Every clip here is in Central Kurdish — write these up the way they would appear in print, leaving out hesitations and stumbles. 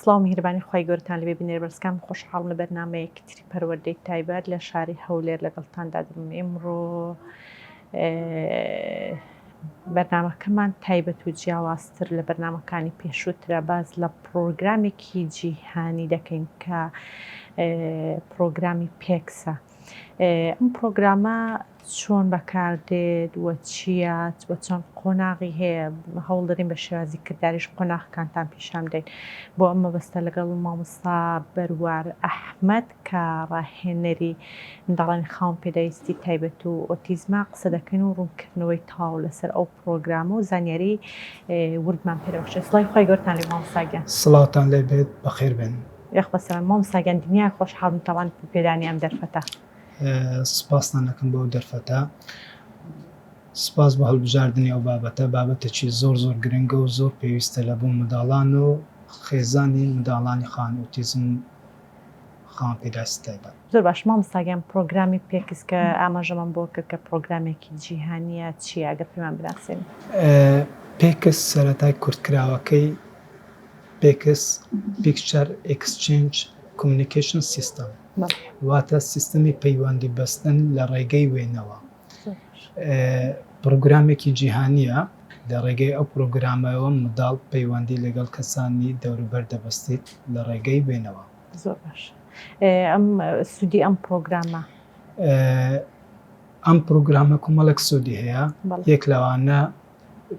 سڵاو میهرەبانی خوای گەورەتان لەبێ بینێرە بەرزەکان خۆشحاڵم لە بەرنامەیەکتری پەروەردەی تایبەت لە شاری هەولێر لەگەڵتاندا دەبم. ئێمڕۆ بەرنامەکەمان تایبەت و جیاوازتر لە بەرنامەکانی پێشووترە باز لە پرۆگرامێکی جیهانی دەکەین کە پرۆگرامی پێکسە. ئەم پرۆگرامە چۆن بەکاردێت وە چییە وە چۆن قۆناغی هەیە هەوڵ دەرین بە شێوازی کردداریش قۆناغەکانتان پیشان بدەین. بۆ ئەم مەبەستە لەگەڵ مامۆستا بەروار ئەحمەد کە ڕاهێنەری منداڵانی خاوەن پێداویستی تایبەت و ئۆتیزما قسە دەکەین و ڕوونکردنەوەی تاو لەسەر ئەو پرۆگرامە و زانیاری وردمان پێدەبەخشێت. سڵاوی خوای گەورەتان لێ مامۆستاگیان. سڵاوتان لێ بێت بەخێر بێن. یەخ بەسەلام مامۆستاگیان دنیای خۆشحاڵم تاوان پێدانی ئەم دەرفەتە. سپاستان دەکەم بۆ دەرفەتە. سپاس بۆ هەڵبژاردننی ئەو بابەتێکی زۆر گرنگە و زۆر پێویستە لە بوو منداڵان و خێزانی منداڵانی خاوەن ئۆتیزم خاوەن پێداویستی تایبەت. زۆر باش مامۆستاگیان پرۆگرامی پێکس کە ئاماژەمان بۆ کرد کە پرۆگرامێکی جیهانیە چییە ئەگەر پێمان بناسێن؟ پێکس سەرەتای کورتکراوەکەی پێکس پیکچەر ئێکسچێنج کۆمیونیکیشن سیستەم واتە سیستەمی پەیوەندی بەستن لە ڕێگەی وێنەوە. پرۆگرامێکی جیهانیە لە ڕێگەی ئەو پرۆگرامەوە منداڵ پەیوەندی لەگەڵ کەسانی دەوروبەر دەبەستیت لە ڕێگەی وێنەوە. زۆر باش. ئەم سودی ئەم پرۆگرامە ئەم پرۆگرامە کۆمەڵێک سودی هەیە. یەک لەوانە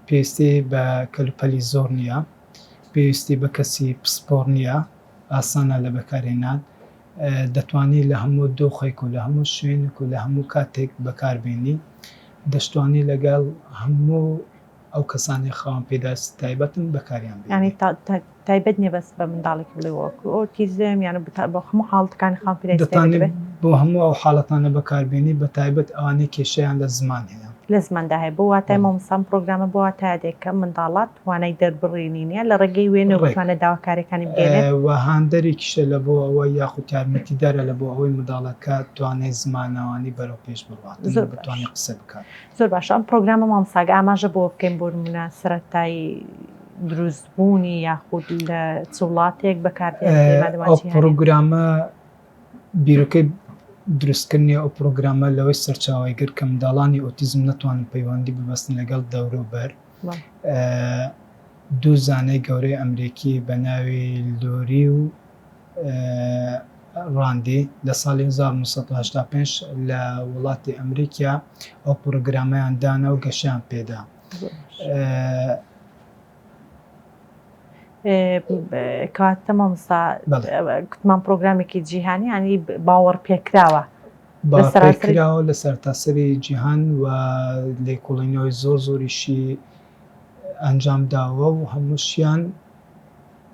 پێویستی بە کەلوپەلی زۆر نییە، پێویستی بە کەسی پسپۆڕ نییە، ئاسانە لە بەکارهێنان، دەتوانی لە هەموو دۆخێک و لە هەموو شوێنێک و لە هەموو کاتێک بەکاربێنی، دەشتوانی لەگەڵ هەموو ئەو کەسانی خاوەن پێداویستی تایبەتن بەکاریان بێنی. یعنی تایبەت نییە بەس بە منداڵێکی بڵێ وەکو ئۆتیزم یان بۆ هەموو حاڵەتەکانی خاوەن پێداویستی تایبەت بێت؟ بۆ هەموو ئەو حاڵەتانە بەکاربێنی بە تایبەت ئەوانەی کێشەیان لە زمان هەیە. لە زماندا هەیە بۆ واتای مامۆستا پرۆگرامە بۆ واتایە دێکە منداڵات توانای دەربڕینی نیە لە ڕێگەی وێنە و بتوانێت داواکاریەکانی بگەێنێت و هاندەرێکیشە لە بۆ ئەوە یاخود یارمەتیدارە لە بۆ ئەوەی منداڵەکە توانای زمانەوانی بەرەو پێش بڕوات بتوانێت قسە بکات. زۆر باشە. ئەم پرۆگرامە مامۆستاگە ئاماژە بۆ بکەین بۆ نمونە سەرەتایی دروستبوونی یاخود لە چ وڵاتێک بەکاردێت؟ ئەو پرۆگرامە بیرۆکەی دروستکردنی ئەو پرۆگرامە لەوەی سەرچاوی گر کە منداڵانی ئۆتیزم نەتوانن پەیوەندی ببەستن لەگەڵ دەوروبەر. دوو زانای گەورەی ئەمریکی بە ناوی لۆری و ڕاندی لە ساڵی 1985 لە وڵاتی ئەمریکا ئەو پرۆگرامەیان دانا و گەشیان پێدا. کاتە مامۆستا کوتمان پرۆگرامێکی جیهانی ینی باوەڕ پێکراوە پێکراوە لە سەرتاسەری جیهان و لێکۆڵینەوەی زۆریشی ئەنجام داوە و هەمووشیان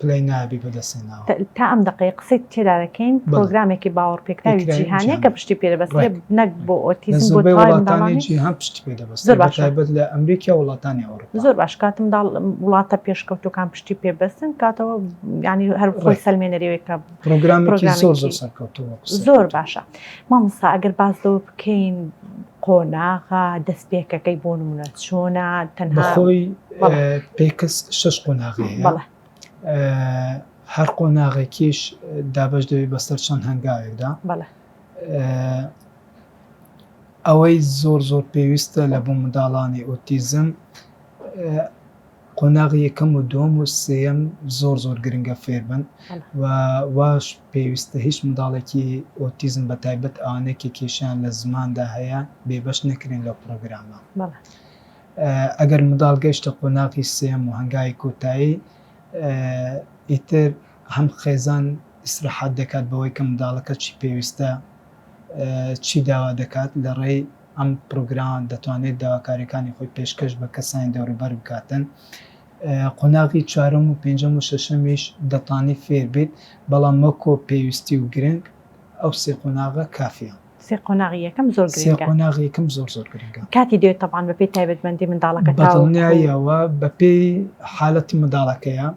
پلەی نابی بەدەستێناوە. تا ئەم دقەی قسەی تێدا دەکەین پرۆگرامێکی باوەڕ پێکراوی جیهانیە کە پشتی پێدەبەستێت نەک بۆ ئۆتیزم بۆ وڵاتانی جیهان پشتی پێدەبەستێت بەتایبەت لە ئەمریکا وڵاتانی ئەوروپا. زۆر باش. کاتم وڵاتە پێشکەوتوەکان پشتی پێبەستن کاتەوە ینی هەر خۆی سەلمێنەرەوەیەکە پرۆگرامێکی زۆر سەرکەوتووە. زۆر باشە. مامۆستا ئەگەر باس لەوە بکەین قۆناغە دەستپێکەکەی بۆ نمونە چۆنە تەنها بەخۆی پێکس 6 قۆناغی هەیە. هەر قۆناغێکیش دابەش دەوێت بەسەر چەند هەنگاوێکدا. ئەوەی زۆر پێویستە لە بۆ منداڵانی ئۆتیزم قۆناغی یەکەم و دووەم و سێەم زۆر گرنگە فێربن و واش پێویستە هیچ منداڵێکی ئۆتیزم بەتایبەت ئەوانێکی کێشیان لە زماندا هەیە بێبەش نەکرێن لەو پرۆگرامە. ئەگەر منداڵ گەیشتە قۆناغی سێەم و هەنگاوی کۆتایی ئیتر هەم خێزان ئیسراحەت دەکات بەوەی کە منداڵەکە چی پێویستە چی داوا دەکات لە ڕێی ئەم پرۆگرام دەتوانێت داواکاریەکانی خۆی پێشکەش بە کەسانی دەوروبەر بکاتن. قۆناغی چوارەم و پێنجەم و شەشەمیش دەتوانی فێر بیت بەڵام وەکو پێویستی و گرنگ ئەو سێ قۆناغە کافیە. سێ قۆناغی یەکەم زۆر گرنگە. سێ قۆناغی یەکەم زۆر گرنگە. کاتی دێت تەبان بەپێی تایبەتمەندی منداڵەکە بەدڵنیاییەوە بەپێی حالەتی منداڵەکەیە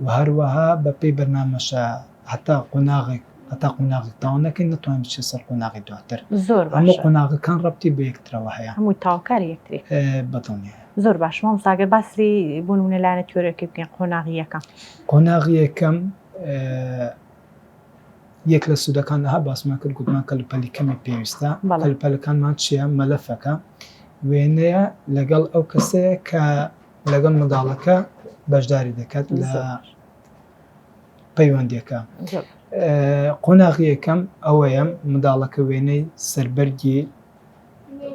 و هەروەها بەپێی بەرنامەشە هەتا قۆناغێک تاوان نەکەین نتوانین بچێت سەر قۆناغی دواتر. زۆر هەموو قۆناغەکان ڕەبتی بە یەکترەوە هەیە. هەمووی تاواکاری یەکتری. بەدڵنیایە. زۆر باش. مامۆستا ئەگەر باسی بۆ نمونە لایەنە تیۆرەیەکی بکەین قۆناغی یەکەم. قۆناغی یەکەم یەک لە سوودەکانها باسمان کرد گوتمان کەلوپەلی کەمی پێویستە کەلوپەلەکانمان چیە مەلەفەکە وێنەیە لەگەڵ ئەو کەسەیە کە لەگەڵ منداڵەکە بەشداری دەکات لە پەیوەندیەکە قۆناغی یەکەم ئەوەیە منداڵەکە وێنەی سەربەرگی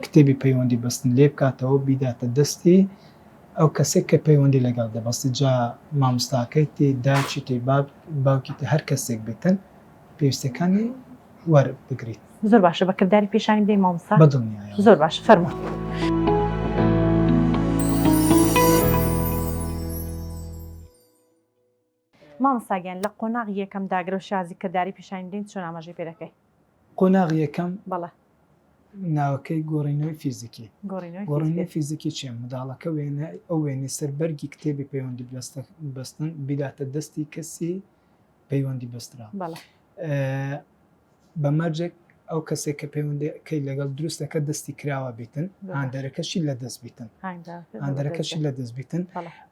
کتێبی پەیوەندی بەستن لێ بکاتەوە بیداتە دەستی ئەو کەسێک کە پەیوەندی لەگەڵ دەبەستی جا مامۆستاکەی تێ داچی تێ باوکی تێ هەر کەسێک بێتن پێویستەکانی وەربگریت. زۆر باشە بەکردداری پێشانی بدەین مامۆستا بەدڵنیایە زۆر باش فەرموو. مامۆستاگیان لە قۆناغ یەکەم داگرە و شازی کردداری پیشانی بدەین چۆن ئاماژەی پێ دەکەی؟ قۆناغی یەکەم بەڵێ ناوەکەی گۆڕینەوەی فیزیکی گۆڕینەوەی فیزیکی چیە منداڵەکە وێنە ئەو وێنەی سەربەرگی کتێبی پەیوەندی بەستن بیداتە دەستی کەسی پەیوەندی بەسترا بەمەرجێک ئەو کەسێک کە پەیوەندەکەی لەگەڵ دروستەکە دەستی کراوە بیتن هاندەرەکەشی لە دەست بیتن هاندەرەکەشی لە دەست بیتن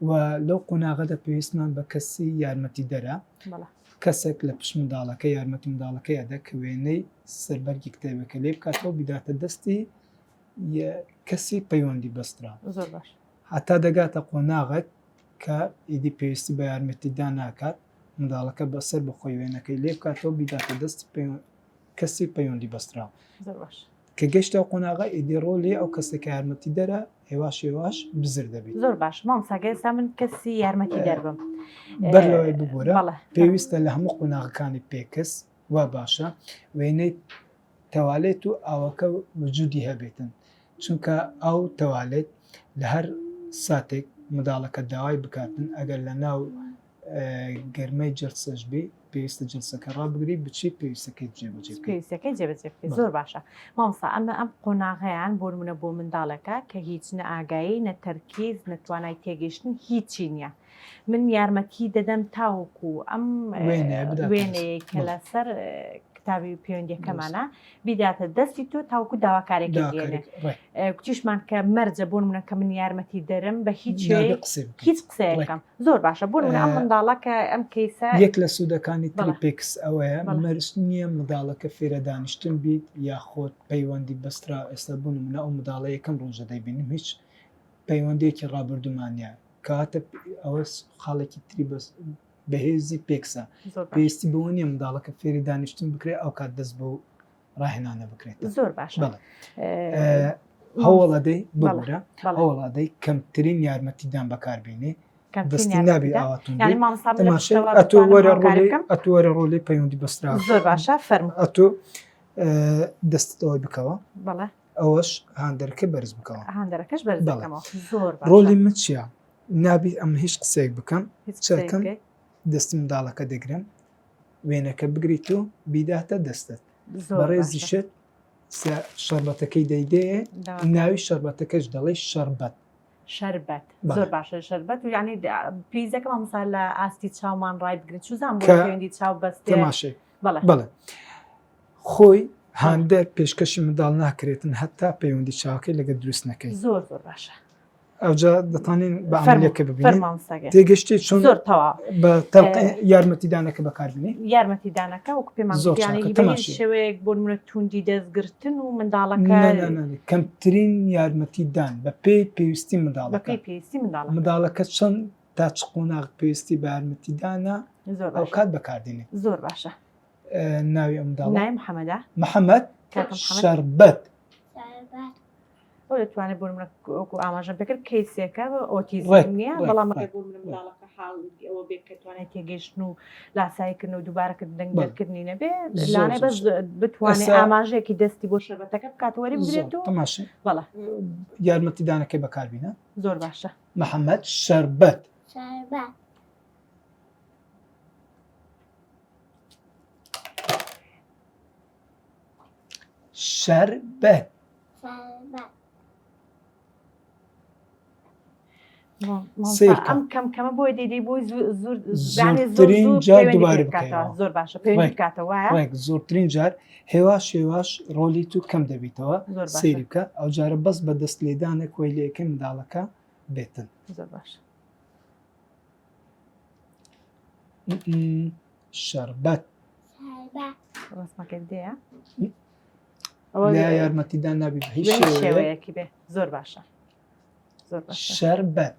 و لەو قۆناغەدا پێویستمان بە کەسی یارمەتی دەرە کەسێک لە پشت منداڵەکە یارمەتی منداڵەکە یادا کە وێنەی سەربەرگی کتێبەکە لێ بکاتەوە بیداتە دەستی کەسی پەیوەندی بەسترا هەتا دەگاتە قۆناغێک کە ئیدی پێویستی بە یارمەتیدا ناکات منداڵەکە بەسەر بخۆی وێنەکەی لێ بکاتەوە بیداتە دەستی کەسی پەیوەندی بەسترا کە گەشتە قۆناغا ئیدی ڕۆلی ئەو کەسێک یارمەتی دەرە هێواش هێواش بزر دەبێت. زۆر باش مامۆستا ئێستا من کەسی یارمەتی دەربم بەر لەوەی ببوورە پێویستە لە هەموو قۆناغەکانی پێکەس وا باشە وێنەی تەوالێت و ئاوەکە وجودی هەبێتن چونکە ئەو تەوالێت لە هەر ساتێک منداڵەکە داوای بکاتن ئەگەر لە ناو گەرمەی جرسەش بێ پێویستە جلسەکە ڕابگری بچی پێویستەکەی پێویستەکەی جێبەجێ زۆر باشە مامۆستا ئەم قۆناغەیان بۆ منە بۆ منداڵەکە کە هیچ نە ئاگایی نە تەرکیز نەتوانای تێگەیشتن هیچی نییە من یارمەتی دەدەم تاوەکو ئەم وێنەیە کە لەسەر کتابی پەیوەندیەکەمانە بیداتە دەستی تۆ تاوەکو داواکارێکی دێنێ کوتیشمان کە مەرجە بۆ منە کە من یارمەتی دەرم بە هیچ قسەیەکەم زۆر باشە بۆ من ئەم منداڵە کە ئەم کەیسە یەک لە سوودەکانی تریپێکس ئەوەیە مەرج نییە منداڵەکە فێرە دانیشتن بیت یاخۆت پەیوەندی بەسترا ئێستا بوون منە ئەو منداڵە یەکەم ڕۆژە دەیبینم هیچ پەیوەندێکی ڕابردومانە کاتە ئەوە خاڵێکی تری بەهێزی پێکسە پێویستی بەوە نیە منداڵەکە فێری دانیشتن بکرێت ئەو کات دەست بۆ ڕاهێنانە بکرێت زۆر باشە هەوڵەدەی ببورە هەوڵادەی کەمترین یارمەتیدان بەکاربیێنێ دەستی نابی ئاواتون ئەتووەرە ڕۆلی پەیوەندی بەسترا زۆر باشە فەرم ئەتۆ دەستەوەی بکەوە ئەوەش هاندەرەکە بەرز بکەوە هاندەرەکەش بەرز زۆر ڕۆلی من چییە نابی ئەم هیچ قسەیەک بکەم چەکەم دەستی منداڵەکە دەگرم وێنەکە بگریت و بیداتە دەستت بەڕێزی شت شەربەتەکەی دەیدەیە ناوی شەربەتەکەش دەڵێ شەربەت زۆر باشە شەربەت و یعنی پێیزەکە مامۆستا لە ئاستی چاومان ڕای بگرێت چوزان بۆ پەیوەندی چاو بەستێ تەماشای بەڵێ خۆی هاندەر پێشکەشی منداڵ ناکرێتن هەتا پەیوەندی چاوەکەی لەگە دروست نەکەی زۆر باشە ئەوجا دەتوانین بە عملیەکە ببینین تێگەشتی چۆن بە یارمەتیدانەکە بەکاربینێ یارمەتیدانەکە وەکو پێمان شێوەیەک بۆ منە توندی دەستگرتن و منداڵەکە کەمترین یارمەتیدان بە پێی پێویستی منداڵەکە چەند تا چ قۆناغ پێویستی بە یارمەتیدانە ئەو کات بەکاردێنێ زۆر باشە ناوی ئەو منداڵ ناوی محەممەدە محەممەد شەربەت دەتوانێت بۆ منەکو ئاماژە بکرد کەیسێکە ئۆتیزم نییە بەڵام بۆ منداڵەکە حاڵ ئەوە بێت کە توانێت تێگەیشتن و لاسایکردن و دووبارەکە دەنگدەرکردنی نەبێ لانێ بەس بتوانێت ئاماژەیەکی دەستی بۆ شەربەتەکە بکاتەوەری بگرێت و بەڵێ یارمەتیدانەکەی بەکاربینە زۆر باشە محەممەد شەربەت شەربەت ئەم کەمکەمە بۆی دەیدەی بۆی زۆرترین جار دووبارە بکاتەوە زۆر باشە پێویستی بکاتەوە زۆرترین جار هێواش ڕۆلی تو کەم دەبیتەوە سەیری بکە ئەو جارە بەس بە دەست لێدانە کۆیلەکە منداڵەکە بێتن زۆر باش شربت ڕستمەکەی بدەیە لا یارمەتیدان نابی بە هیچ شێوەیەک شێوەیەکی بێ زۆر باشە زۆر باشە شربت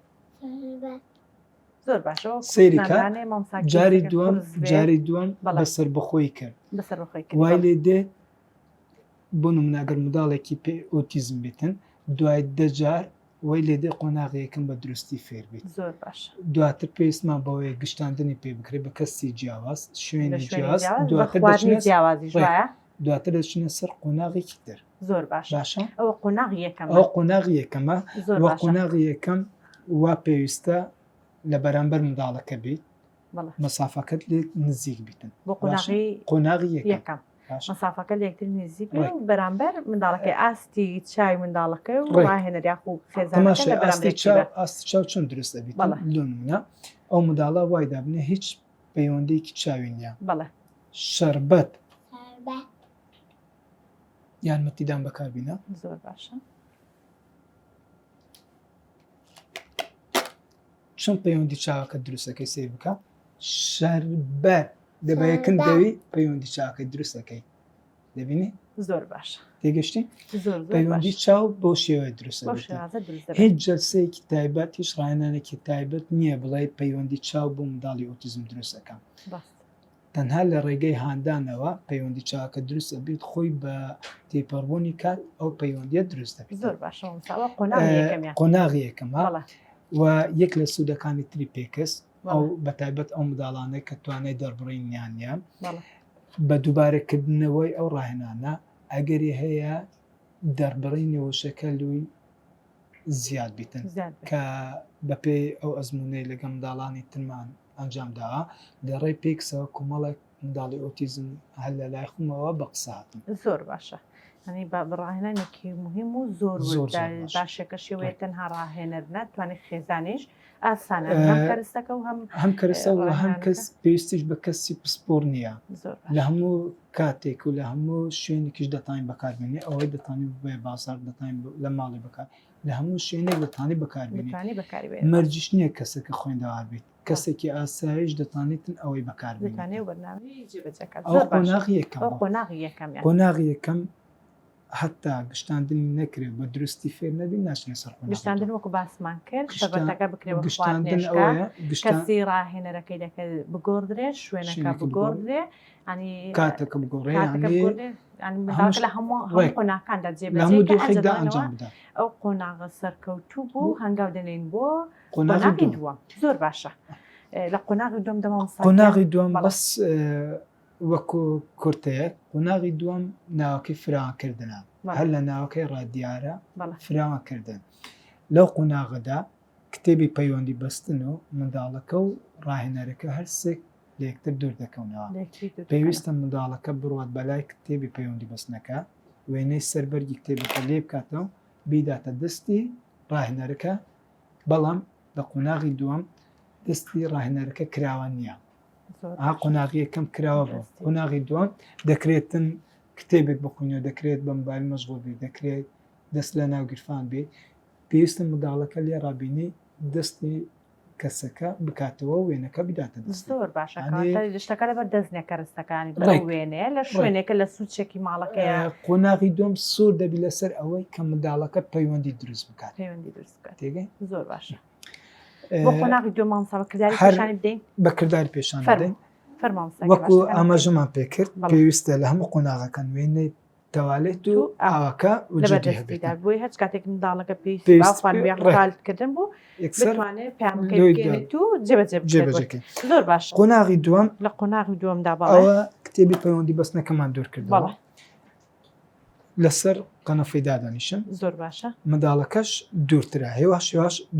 زۆر باشە سەیری کات جاری دووەم بەسەر بەخۆی کرد بەسەر بەخۆی وای لێ دێت بۆ نمونەگەر منداڵێکی پێ ئۆتیزم بێتن دوای 10 جار وای لێ دێ قۆناغیەکەم بە دروستی فێر بێت زۆر باشە دواتر پێویستمان بەوەی گشتاندنی پێ بکرێت بە کەسی جیاواز شوێنی جیاواز دواتر دەچنە سەر قۆناغێکی تر زۆر باشە ئەوە قۆناغی یەکەم ئەو قۆناغی یەکەمە وە قۆناغی یەکەم وا پێویستە لە بەرامبەر منداڵەکە بیت مەسافەکەت لێ نزیک بیتن بۆ قۆناغی یەکەم مەسافەکە لە یەکتر نزیک و بەرامبەر منداڵەکەی ئاستی چاوی منداڵەکە و ڕاهێنەر یاخو خێزانەکە ئاستی چاو چۆن دروست دەبێت لۆنمونە ئەو منداڵە وای دابنێ هیچ پەیوەندێکی چاوی نییە بەڵێ شەربەت یارمەتیدان بەکاربینە زۆر باشە چۆن پەیوەندی چاوەکە دروستەکەی سێ بکە شەربەت دەبەیەکن دەوی پەیوەندی چاوەکەی دروستەکەی دەبینی زۆر باشە تێگەشتی پەیوەندی چاو بۆ شێوەیە دروستە هیچ جەلسەیەکی تایبەت هیچ ڕاهێنانێکی تایبەت نییە بڵێ پەیوەندی چاو بۆ منداڵی ئۆتیزم دروستەکەم تەنها لە ڕێگەی هاندانەوە پەیوەندی چاوەکە دروستە بیت خۆی بە تێپەڕبوونی کات ئەو پەیوەندیە دروستە زۆر باشە قۆناغی یەکەمە و یەک لە سوودەکانی تری پێکەس ئەو بەتایبەت ئەو منداڵانەی کە توانای دەربڕینیانیان بە دووبارەکردنەوەی ئەو ڕاهێنانە ئەگەری هەیە دەربڕینی وشەکە لوی زیاد بیتن کە بەپێ ئەو ئەزمونەی لەگەڵ منداڵانی ترمان ئەنجامداوە دەڕێ پێکسەوە کومەڵێک منداڵی ئۆتیزم هەل لە لای خمەوە بە قساتن زۆر باشە هەنی بەڕاهێنانێکی مهم و زۆر باشەکە شێوەیە تەنها ڕاهێنەر ناتوانێت خێزانیش ئاسانە کەرستەکە و هەم کەرسە و هەم کەس پێویستیش بە کەسی پسپۆر نییە لە هەموو کاتێک و لە هەموو شوێنێکیش دەتوانین بەکاربێنێ ئەوەی دەتوانین بێ بازار دەتوانین لە ماڵی بکار لە هەموو شوێنێک دەتوانێت بەکاربێنێ مەرجش نییە کەسێکە خوێندەوار بێت کەسێکی ئاسایش دەتوانێتن ئەوەی بەکاربێنێ قۆناغی یەکەم هەتا گشتاندنی نەکرێت بە دروستی فێر نەبی ناچنە سەر گشتاندن وەکو باسمان کرد شەبەتەکە بکرێت کەسی ڕاهێنەرەکەی دەکەت بگۆڕدرێ شوێنەکە بگۆڕدرێ ینی کاتەکە بگۆڕێ لە هەموو قۆناکاندا جێبەجێ ئەو قۆناغە سەرکەوتوو بوو هەنگاو دەنێن بۆ قۆناغی دووەم زۆر باشە لە قۆناغی دووەم قۆناغی دووەم بەس وەکو کورتەیە قۆناغی دووەم ناوەکەی فراوانکردنە هەر لە ناوەکەی ڕادیارە فراوانکردن لەو قۆناغەدا کتێبی پەیوەندی بەستن و منداڵەکە و ڕاهێنەرەکە هەرسێک لە یەکتر دوور دەکەونەوە پێویستە منداڵەکە بڕوات بەلای کتێبی پەیوەندی بەستنەکە وێنەی سەربەرگی کتێبەکە لێ بکاتەوە بیداتە دەستی ڕاهێنەرەکە بەڵام لە قۆناغی دووەم دەستی ڕاهێنەرەکە کراوە نییە قۆناغی یەکەم کراوە بوو قۆناغی دووەم دەکرێتن کتێبێک بخوێنەوە دەکرێت بە مۆبایل مەشغوڵ بێت دەکرێت دەست لە ناو گیرفان بێت پێویستە منداڵەکە لێ ڕابینی دەستی کەسەکە بکاتەوە وێنەکە بداتە دەست زۆر باشە شتەکە لەبەر دەستنیە کەرستەکانی وێنەیە لە شوێنێکە لە سوودچێکی ماڵەکەیە قۆناغی دووەم سۆر دەبی لەسەر ئەوەی کە منداڵەکە پەیوەندی دروست بکات پەیوەندی دروست بکات تێگەی زۆر باشە بۆ قۆناغی دووەم کردداری پیشانی بدەین بە کردداری پیشان بدەین وەکو ئاماژەمان پێکرد پێویستە لە هەموو قۆناغەکان وێنەی تەوالێت و ئاواکە بۆی هەچ کاتێک منداڵەکە پێویستکردن بوو بتوانێت پێیانکەیت و جێبەجێ زۆر باش قۆناغی دووەم لە قۆناغی دووەمدا ئەوە کتێبی پەیوەندی بەستنەکەمان دوور کردەوە لەسەر قەنەفەی دادانیشن زۆر باشە منداڵەکەش دوورترە هێواش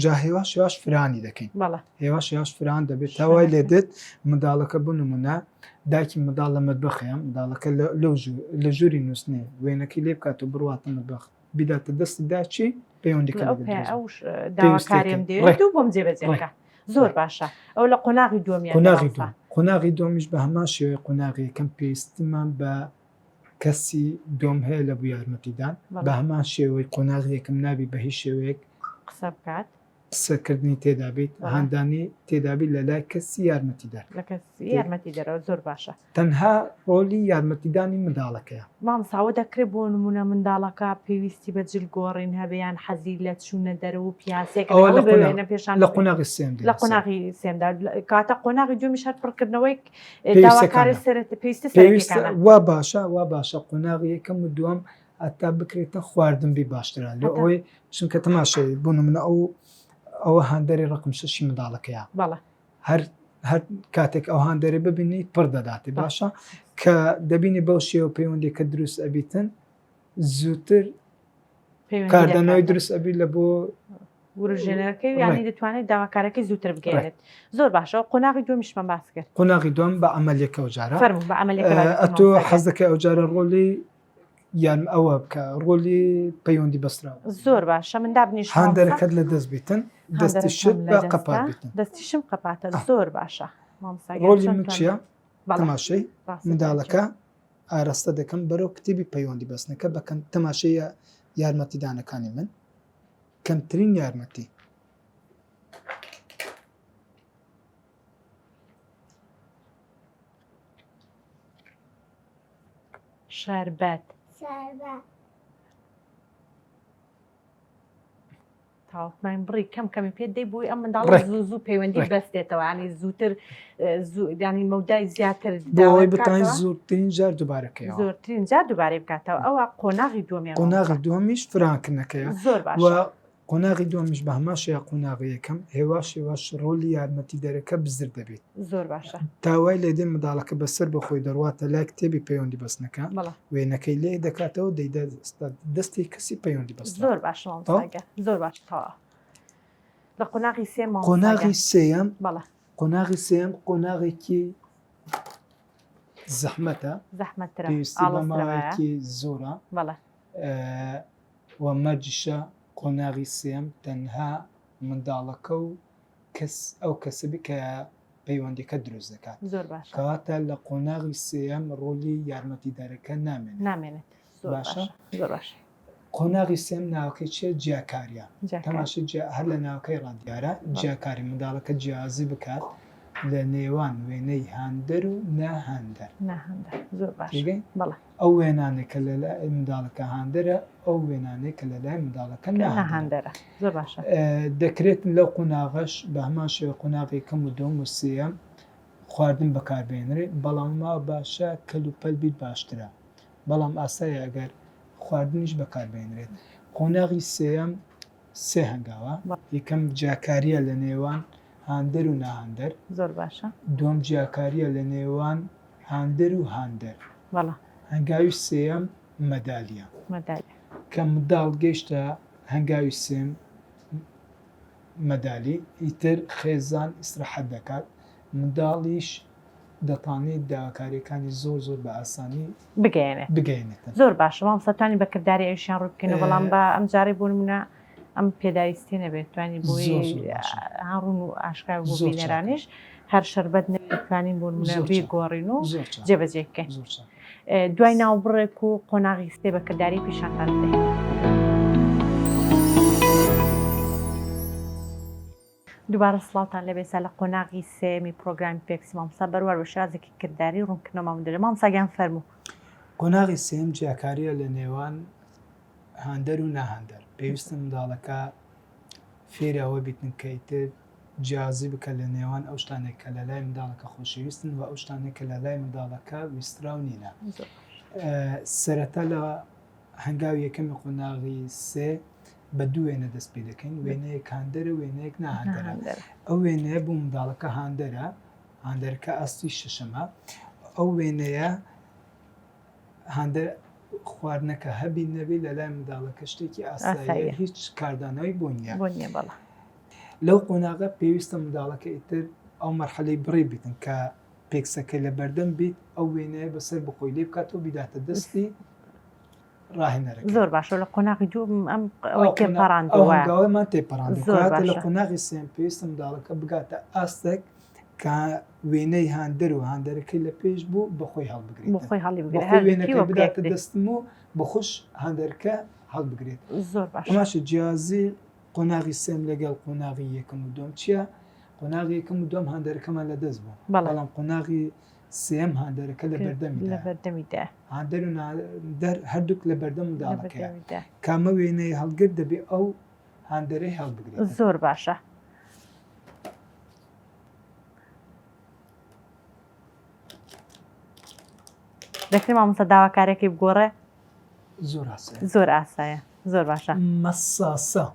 جا هێواش فرانی دەکەین هێواش فران دەبێت تاوای لێ دێت منداڵەکە بنمونە داکی منداڵ لە مەتبەخەیە منداڵەکە لە ژووری نووسێ وێنەکەی لێ بکات و بڕاتە مەتبەخ بداتە دەستی داچی پەیوەندیکە ئەو داواکاریم دێت و بۆم جێبەجێکە زۆر باشە ئەو لە قۆناغی دووەمیان قۆناغی دووەمیش بە هەمان شێوەیە قۆناغی یەکەم پێویستیمان بە کەسی دۆم هەیە لە بوو یارمەتیدان بە هەمان شێوەی قۆناغی یەکەم نابی بە هیچ شێوەیەک قسە بکات قسەکردنی تێدا بیت هەندانی تێدابی لە لای کەسی یارمەتیدار لە کەسی یارمەتی دەرەوە زۆر باشە تەنها ڕۆلی یارمەتیدانی منداڵەکەیە مامساوە دەکرێت بۆ نمونە منداڵەکە پێویستی بە جل گۆڕین هەبیان حەزی لە چوونە دەرەوە و پیاسێک پێشان لە قۆناغی سێم لە قۆناغی سێمدا کاتە قۆناغی دومی شار پڕکردنەوەی داواکاری سەرەت پێویستە وا باشە قۆناغی یەکەم و دووەم ئەتا بکرێتە خواردنبی باشترە لە ئەوەی چونکە تەماشای بوو منە ئەوە هەندێری ڕقم شەشی منداڵەکەیە بەڵێ هەر کاتێک ئەو هەندێری ببینیت پڕ دەداتی باشە کە دەبینی بەو شێوە پەیوەندی کە دروست ئەبیتن زووتر کاردانەوەی دروست ئەبی لە بۆ وروژێنەرەکەی یانی دەتوانێت داواکارەکەی زووتر بگەێنێت زۆر باشە قۆناغی دومیشمان باس کرد قۆناغی دوم بە ئەمەلیەکە و جارە بە ئەمەلیەکە ئەتۆ حەز دەکەی ئەو جارە ڕۆلی یان ئەوە بکە ڕۆلی پەیوەندی بەستراوە زۆر باشە من دابنیش هەندێرەکەت لە دەست بیتن دەستی شت بە قەپات بیتن دەستیشم قەپاتە زۆر باشە ڕۆلی من چییە تەماشەی منداڵەکە ئاراستە دەکەم بەرەو کتێبی پەیوەندی بەستنەکە بەکەن تەماشەی یارمەتیدانەکانی من کەمترین یارمەتی شەربەت تاوەکمان بڕی کەم کەمی پێ دەی بووی ئەم منداڵ زوو پەیوەندی بەستێتەوە ینی زووتر ینی مەودای زیاتر بۆی بتانی زۆرترین جار دووبارەکەی زۆرترین جار دووبارەی بکاتەوە ئەوە قۆناغی دووەمی قۆناغی دووەمیش فرانکردنەکەیە زۆر باشە قۆناغی دووەمیش بە هەماشەیە قۆناغی یەکەم هێواش ڕۆلی یارمەتی دەرەکە بزر دەبێت زۆر باشە تاوای لێدێ منداڵەکە بەسەر بەخۆی دەڕواتە لای کتێبی پەیوەندی بەستنەکە وێنەکەی لێ دەکاتەوە دەستی کەسی پەیوەندی بەست زۆر باشە زۆر باشەوە لە قۆناغی سێم قۆناغی سێم قۆناغی سێم قۆناغێکی زەحمەتە پێویستی بە ماوەیەکی زۆرە و مەرجشە قۆناغی سێم تەنها منداڵەکە و ئەو کەسبی کە پەیوەندیەکە دروست دەکات کەواتە لە قۆناغی سێم ڕۆلی یارمەتیدارەکە نامێنێت باشە قۆناغی سێم ناوکەی چێ جیاکاریە تەماشا هەر لە ناوکەی ڕاندیارە جیاکاری منداڵەکە جیازی بکات لە نێوان وێنەی هاندەر و ناهاندەر ئەو وێنانێکە لە لای منداڵەکە هاندەرە ئەو وێنانەیە کە لە لای منداڵەکە ناهاندەرە زۆر باشە دەکرێت لەو قۆناغەش بە هەمان شێوە قۆناغی کەم و دۆم و سێم خواردن بەکاربێنرێت بەڵام ما باشە کەلوپەل بیت باشترە بەڵام ئاسایە ئەگەر خواردنیش بەکاربێنرێت قۆناغی سێم سێ هەنگاوە یەکەم جیاکاریە لە نێوان هاندەر و ناهاندەر زۆر باشە دوم جیاکاریە لە نێوان هاندەر و هاندەر هەنگاوی سێم مەدالیە کە منداڵ گەیشتە هەنگاوی سێم مەدالی ئیتر خێزان ئیسراحەت دەکات منداڵیش دەتوانێت داواکاریەکانی زۆر بە ئاسانی بگەێنێت زۆر باشە مام سەتانی بەکردداری ئەوشیان ڕووبکەنە بەڵام بە ئەم جارێ بۆ نمونە ئەم پێداویستی نەبێت توانی بۆی هەڕوون و ئاشکای بۆ بینەرانیش هەر شەربەت نەتوانین بۆ نمونە گۆڕین و جێبەجێ بکەین دوای ناوبڕێک و قۆناغی سێ بەکردداری پیشانتان بدەین دووبارە سڵاوتان لەبێسا لە قۆناغی سێمی پرۆگرامی پێکسی مامۆستا بەروەر بە شێوازێکی کردداری ڕوونکردنەوە مامۆستا مامۆستاگیان فەرموو قۆناغی سێم جیاکاریە لە نێوان هاندەر و ناهاندەر پێویستە منداڵەکە فێرەوە بیتن کە ئیتر جیازی بکە لە نێوان ئەو شتانێک کە لە لای منداڵەکە خۆشەویستن و ئەو شتانێک کە لە لای منداڵەکە ویستراو نینە سەرەتا لە هەنگاوی یەکەمی قۆناغی سێ بە دوو وێنە دەست پێ دەکەین وێنەیەک هاندەرە وێنەیەک ناهاندەرە ئەو وێنەیە بۆ منداڵەکە هاندەرە هاندەرەکە ئاستی شەشەمە ئەو وێنەیە هاندەر خواردنەکە هەبی نەبی لە لای منداڵەکە شتێکی ئاساییە هیچ کاردانەوەی بۆ نییە لەو قۆناغە پێویستە منداڵەکە ئیتر ئەو مەرحەلەی بڕێ بیتن کە پێکسەکە لە بەردەم بیت ئەو وێنەیە بەسەر بخۆی لێ بکاتەوە بیداتە دەستی ڕاهێنەرەکە زۆر باشە لە قۆناغی دوو ئەم تێپەڕاندەوەمان تێپەڕاندەوە لە قۆناغی سێم پێویستە منداڵەکە بگاتە ئاستێک کە وێنەی هاندەر و هاندەرەکەی لە پێش بوو بەخۆی هەڵبگرێت وێنەکە بداتە دەستم و بەخۆش هاندەرەکە هەڵبگرێت زۆر باش ماشە جیازی قۆناغی سێم لەگەڵ قۆناغی یەکەم و دوم چییە؟ قۆناغی یەکەم و دوم هاندەرەکەمان لە دەست بوو، بەڵام قۆناغی سێم هاندەرەکە لە بەردەمیدا هاندەر و نادەر هەردووک لە بەردەم منداڵەکەیە. کامە وێنەی هەڵگرت دەبێ ئەو هاندەرەی هەڵبگرێت. زۆر باشە. دەکرێت مامۆستا داواکارێکی بگۆڕێ؟ زۆر ئاسایە، زۆر باشە. مەساسە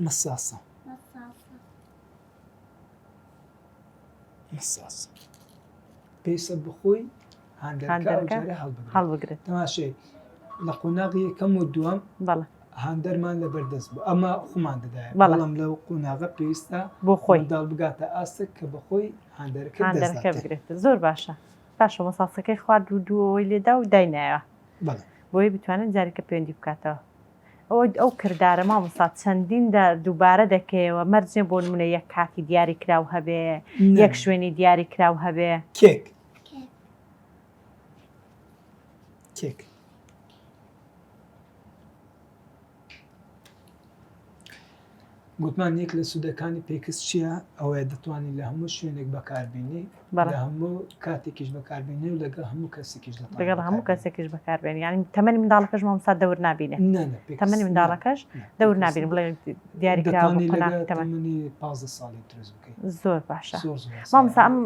مەساسە مەساسە پێویستە بخۆی هاندەرەکە هەڵبگرێت. تەماشای لە قۆناغی یەکەم و دووەم هاندەرمان لە بەردەست بوو، ئەمە خۆمان دەدایە، بەڵام لەو قۆناغە پێویستە بۆ خۆی داڵ بگاتە ئاستە کە بەخۆی هاندەرەکە بگرێت. زۆر باشە. باشە مەساسەکەی خوارد و دووەوەی لێدا و داینایە بۆی بتوانێت جارێکە پەیوەندی بکاتەوە. ئەو کردارە مامۆستا چەندین دووبارە دەکەیەوە مەرجێ بۆ نمونە یەک کاتی دیاری کراو هەبێ، یەک شوێنی دیاری کراو هەبێ. کێک گوتمان یەک لە سوودەکانی پێکس چییە؟ ئەوەیە دەتوانین لە هەموو شوێنێک بەکاربیێنی، لە هەموو کاتێکیش بەکاربیێنی و لەگەڵ هەموو کەسێکیش لەگەڵ هەموو کەسێکیش بەکاربێنی. یعنی تەمەنی منداڵەکەش مامۆستا دەور نابینێ، تەمەنی منداڵەکەش دەور نابینێ، بڵێ دیاریکراوە تەمەنی 15 ساڵی دروست بکەیت. زۆر باشە. مامۆستا ئەم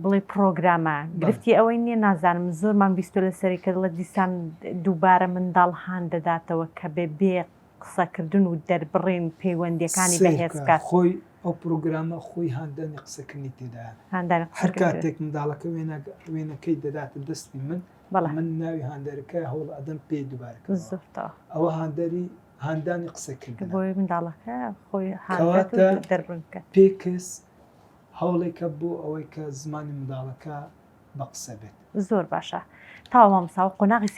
بڵێ پرۆگرامە گرفتی ئەوەی نییە نازانم زۆرمان بیستۆ لەسەری کە دڵە دیسان دووبارە منداڵ هاان دەداتەوە کە بێ قسەکردن و دەربڕین پەیوەندیەکانی بەهێزکات. خۆی ئەو پرۆگرامە خۆی هاندانی قسەکردنی تێدا هەر کاتێک منداڵەکە وێنەکەی دەداتە دەستی من ناوی هاندەرەکە هەوڵ ئەدەم پێی دووبارەکە ئەوە هاندانی قسەکردن بۆی منداڵەکە خۆی دەربڕنکە پێکس هەوڵێکە بۆ ئەوەی کە زمانی منداڵەکە بە قسە بێت. زۆر باشە. تاوا مامۆستا قۆناغی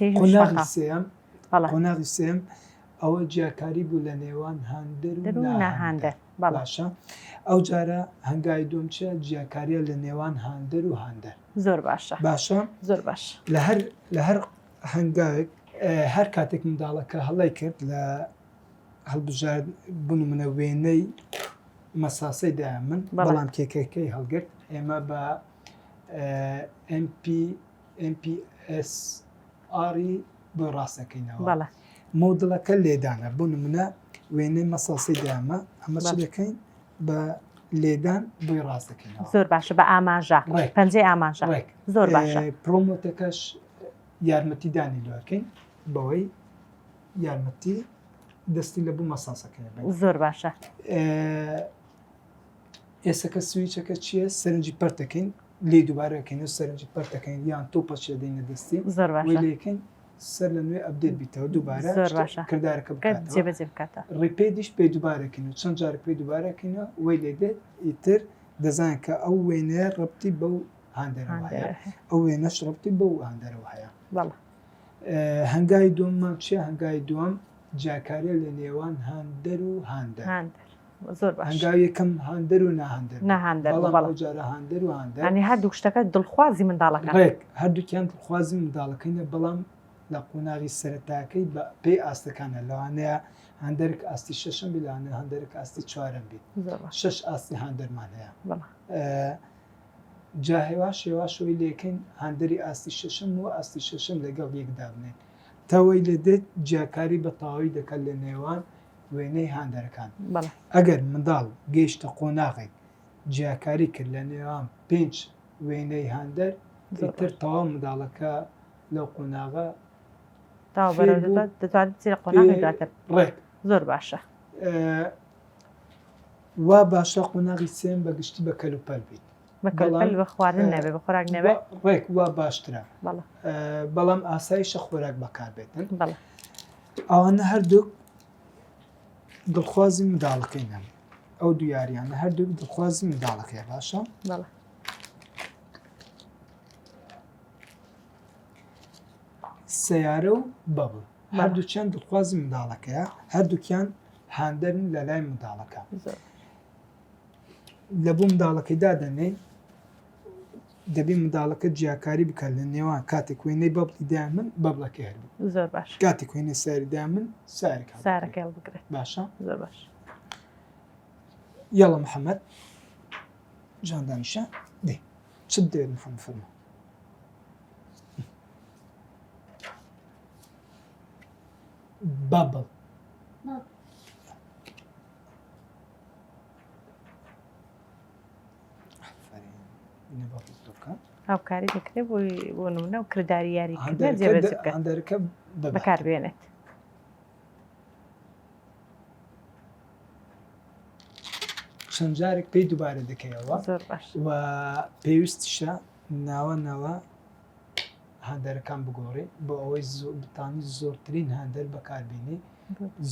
قۆناغی سێم ئەوە جیاکاری بوو لە نێوان هاندەر و ناهاندەر. باشە ئەو جارە هەنگاوی دوم چە جیاکاریە لە نێوان هاندەر و هاندەر. زۆر باشە. زۆر باش. لە هەر هەنگاوێک هەر کاتێک منداڵەکە هەڵی کرد لە هەڵبژار بوون منە وێنەی مەساسەی دایان من بەڵام کێکەکەی هەڵگرت ئێمە بە MPSRی بۆ ڕاستەکەینەوە. مۆدڵەکە لێدانە بوون منە وێنەی مەساسی دامە ئەمە چ دەکەین بە لێدان بۆی ڕاستەکەینەوە. زۆر باشە بە ئاماژە پەنجەی ئاماژە. زۆر باشە. پرۆمۆتەکەش یارمەتیدانی لەکەین بەوەی یارمەتی دەستی لە بوو مەساسەکەی. زۆر باشە. ئێسەکە سویچەکە چییە؟ سەرنجی پەرتەکەین لێ دووبارەکەین و سەرنجی پەرتەکەین یان تۆپەچ دەینە دەستی. زۆر باشە. لێکەین سەر لە نوێ ئەبدێت بیتەوە دووبارە کردارەکە جێبەجێ بکاتە. ڕێپێدیش پێ دووبارەکەین و چەند جارێک پێ دووبارەکەینەوە وی لێدێت ئیتر دەزان کە ئەو وێنەیە ڕەبتی بەو هاندەرەوە هەیە، ئەو وێنەش ڕەبتی بەو هاندەرەوە هەیە. هەنگاوی دووەممان چیە؟ هەنگاوی دووەم جیاکاریە لە نێوان هاندەر و هاندەر. زۆر باش. هەنگاوی یەکەم هاندەر و ناهاندەر بەڵام جارە هاندەر و هاندەر ئەنی هەردوو شتەکە دڵخوازی منداڵەکە هەردووکیان دڵخوازی منداڵەکەینە بەڵام لە قۆناغی سەرەتاکەی پێی ئاستەکانە لەوانەیە هەندێک ئاستی شەشم بی لەوانەیە هەندێک ئاستی چوارم بیت. 6 ئاستی هەندەرمان هەیە. جا هێواشەوەی لێکەین هەندەری ئاستی شەشم و ئاستی شەشم لەگەڵ یەکدا بنێن تەوەی لێدێت جیاکاری بە تەواوی دەکەن لە نێوان وێنەی هاندەرەکان. ئەگەر منداڵ گەیشتە قۆناغێک جیاکاری کرد لە نێوان 5 وێنەی هاندەر ئیتر تەواو منداڵەکە لەو قۆناغە دەتوانێت قۆناغێک ڕێک. زۆر باشە. وا باشە قۆناغی سێم بەگشتی بە کەلوپەل بیت. بەکەلوپەل بە خواردن نەبێت بە خۆراک نەبێت. ڕێک وا باشترە بەڵام ئاسایشە خۆراک بەکاربێتن. ئەوانە هەردوو دڵخوازی منداڵەکەینە. ئەو دوو یاریانە هەردوو دڵخوازی منداڵەکەی باشە. سەیارە و بەبڵ هەردووچیان دڵخوازی منداڵەکەیە، هەردووکیان هاندەرن لە لای منداڵەکە. لە بوو منداڵەکەی دادەنێ دەبێ منداڵەکە جیاکاری بکات لە نێوان کاتێک وێنەی بەبڵی دا من بەبڵەکە هەر بێت زۆر باش کاتێک وێنەی ساریدا من سارەکە هەڵبگرێت باشە زۆر باش یاڵە محەممەد جان دانیشە دێ چ دێت محەممەد فەرموو بابڵ هاوکاری دەکرێت بۆ نمونە و کردداری یاریکردن جێبەجێ بکات هەندێکە بەکاربێنێت چەند جارێک پێی دووبارە دەکەیەوە زۆر باش و پێویستیشە ناوە هەندەرەکان بگۆڕی بۆ ئەوەی بتانی زۆرترین هەندەر بەکاربێنی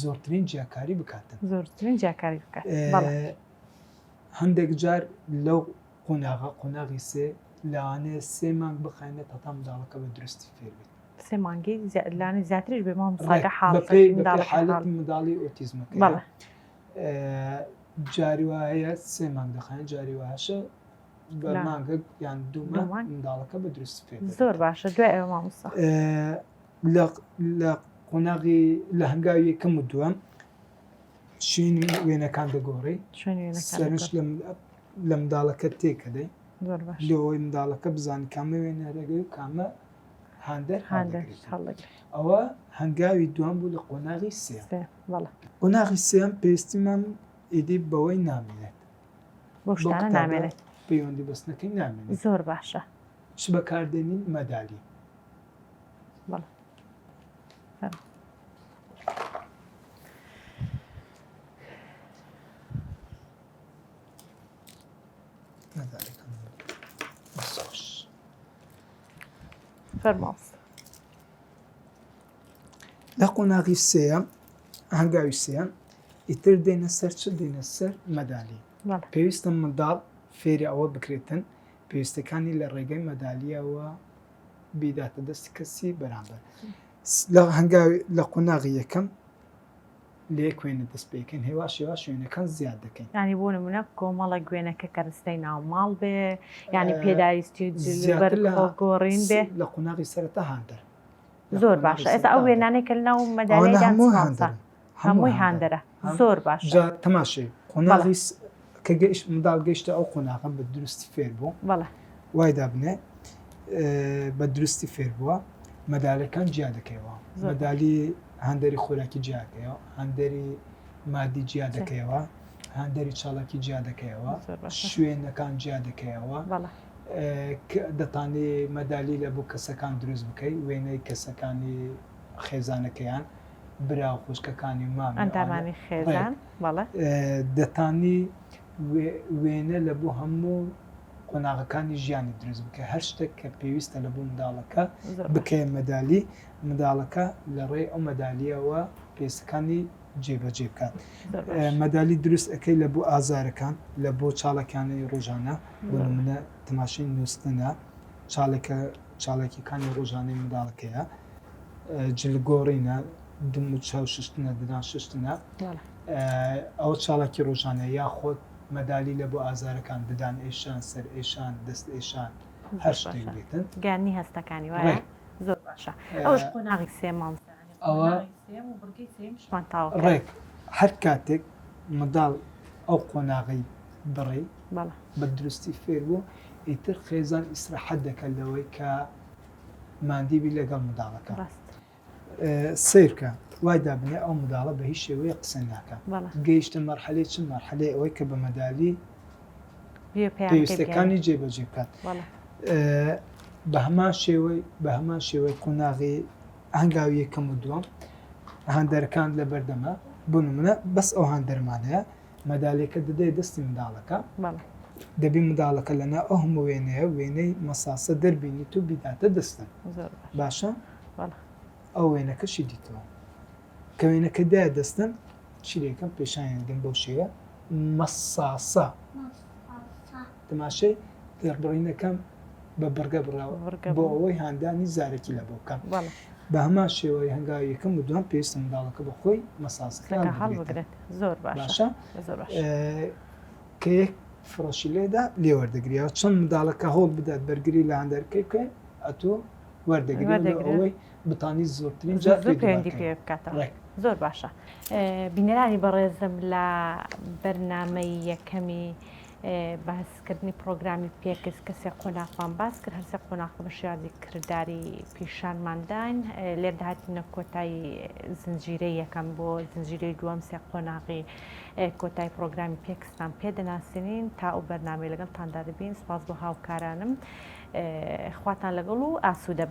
زۆرترین جیاکاری بکاتن زۆرترین جیاکاری بکات هەندێک جار لەو قۆناغی سێ لەوانەیە 3 مانگ بخەینێت هەتا منداڵەکە بە درستی فێر بێت 3 مانگی لانی زیاتریش بێ مام ساگە حالەتی منداڵی ئۆتیزمەکە جاری وایە 3 مانگ دەخەین جاری وایشە بە مانگە یان 2 مانگ منداڵەکە بە درستی فێر زۆر باشە دوای ئەوە مامۆستا لە قۆناغی لە هەنگاوی یەکەم و دووەم شوێنی وێنەکان دەگۆڕی سەرنج لە منداڵەکە تێکەدەی لەوەی منداڵەکە بزانانی کامە وێنەرەگەی و کامە هەندەر ئەوە هەنگاوی دوام بوو لە قۆناغی سێ قۆناغی سێم پێویستیمان ئیدی بەوەی نامێنێت بۆ شتانە نامێنێت پەیوەندی بەستنەکەی نامێنێت زۆر باشە چ بەکاردێنین مەدالی فەرماس لە قۆناغی سێەم هەنگاوی سێەم ئیتر دێنە سەر چ دێنە سەر مەدالی پێویستە منداڵ فێری ئەوە بکرێتن پێویستەکانی لە ڕێگەی مەدالیەوە بیداتە دەستی کەسی بەرامبەر لە هەنگاوی لە قۆناغی یەکەم لێ کوێنە دەست پێکەن هێوا شێوا شوێنەکان زیاد دەکەین ینی بۆ نمونە کۆمەڵە گوێنەکە کەرستەی ناوماڵ بێ ینی پێداویستی گۆڕین بێ لە قۆناغی سەرەتا هەندەر زۆر باشە ئێستا ئەو وێنانەی کە ناو مەدالیدا هەمووی هەندەرە زۆر باش تەماشای قۆناغی کە منداڵ گەیشتە ئەو قۆناغم بە درستی فێر بوو وای دابنێ بە درستی فێر بووە مەدالەکان جیا دەکەیەوە مەدالی هەندێری خۆراکی جیاکەیەوە هەندێری مادی جیا دەکەیەوە هەندێری چاڵکی جیا دەکەیەوە شوێنەکان جیا دەکەیەوە دەتانی مەدالی لە بۆ کەسەکان دروست بکەی وێنەی کەسەکانی خێزانەکەیان برا و خوشکەکانی ئەندامانی خێزان دەتانی وێنە لە بۆ هەموو قۆناغەکانی ژیانی دروست بکە هەر شتێک کە پێویستە لە بۆ منداڵەکە بکەیە مەدالی منداڵەکە لە ڕێ ئەو مەدالیەوە پێستەکانی جێبەجێ بکات مەدالی دروست ئەەکەی لە بۆ ئازارەکان لە بۆ چاڵەکانی ڕۆژانە بۆ نمونە تەماشای نووسستنە چاڵێکیەکانی ڕۆژانەی منداڵەکەیە جلگۆڕینە دم و چاو ششتنە ددان ششتنە ئەو چاڵکی ڕۆژانە یاخۆت مەدالی لە بۆ ئازارەکان ددان ئێشان سەر ئێشان دەست ئێشان هەر شتێک بێتن گانی هەستەکانی وایە زۆر باشە ئەوش قۆناغی سێمان ئەوە ڕێک هەر کاتێک منداڵ ئەو قۆناغی بڕێ بە درستی فێر بوو ئیتر خێزان ئیسراحەت دەکەن لەوەی کە مادیبی لەگەڵ منداڵەکە سیرکە وای دابنێ ئەو منداڵە بە هیچ شێوەیە قسە ناکە گەیشتە مەرحەلەی چ مەرحەلەی ئەوەی کە بە مەدالی پێویستەکانی جێبەجێ بکات بە هەمان شێوەی قۆناغی هەنگاوی یەکەم و دووەم هەندەرەکان لە بەردەمە بۆ نمونە بەس ئەو هەندەرمانەیە مەدالێکە دەدەی دەستی منداڵەکە دەبی منداڵەکە لەنا ئەو هەموو وێنەیە وێنەی مەساسە دەربینیت و بیداتە دەستن باشە ئەو وێنەکەشی دیتەوە کە وێنەکە دای دەستن چیرێکم پێشانیان بەو شێوە مەساسە تەماشای دەربڕینەکەم بە بڕگە بڕاوە بۆ ئەوەی هاندانی زارێکی لە بۆکەم بە هەمان شێوەی هەنگاوی یەکەم و دوام پێویستە منداڵەکە بە خۆی مەساسەکە هەڵبگرێت زۆر باشە کە یەک فرۆشی لێدا لێ وەردەگریەوە چەند منداڵەکە هەوڵ بدات بەرگری لە هەندەرکەکە ئەتۆ وەردەگرێت ئەوەی بتانی زۆرترین جار پەیوەندی پێ بکاتەوە. زۆر باشە. بینەرانی بەڕێزم لە بەرنامەی یەکەمی باسکردنی پرۆگرامی پێکس کەسێک قۆناغمان باس کرد هەرسێ قۆناغ بە شێوازی کردداری پیشانمانداین لێر داهاتینە کۆتایی زنجیرەی یەکەم بۆ زنجیرەی دووەم سێ قۆناغی کۆتایی پرۆگرامی پێکستان پێدەناسیین تا ئەو بەرنامەی لەگەڵتاندا دەبین. سپاس بۆ هاوکارانم خواتان لەگەڵ و ئاسوودە بن.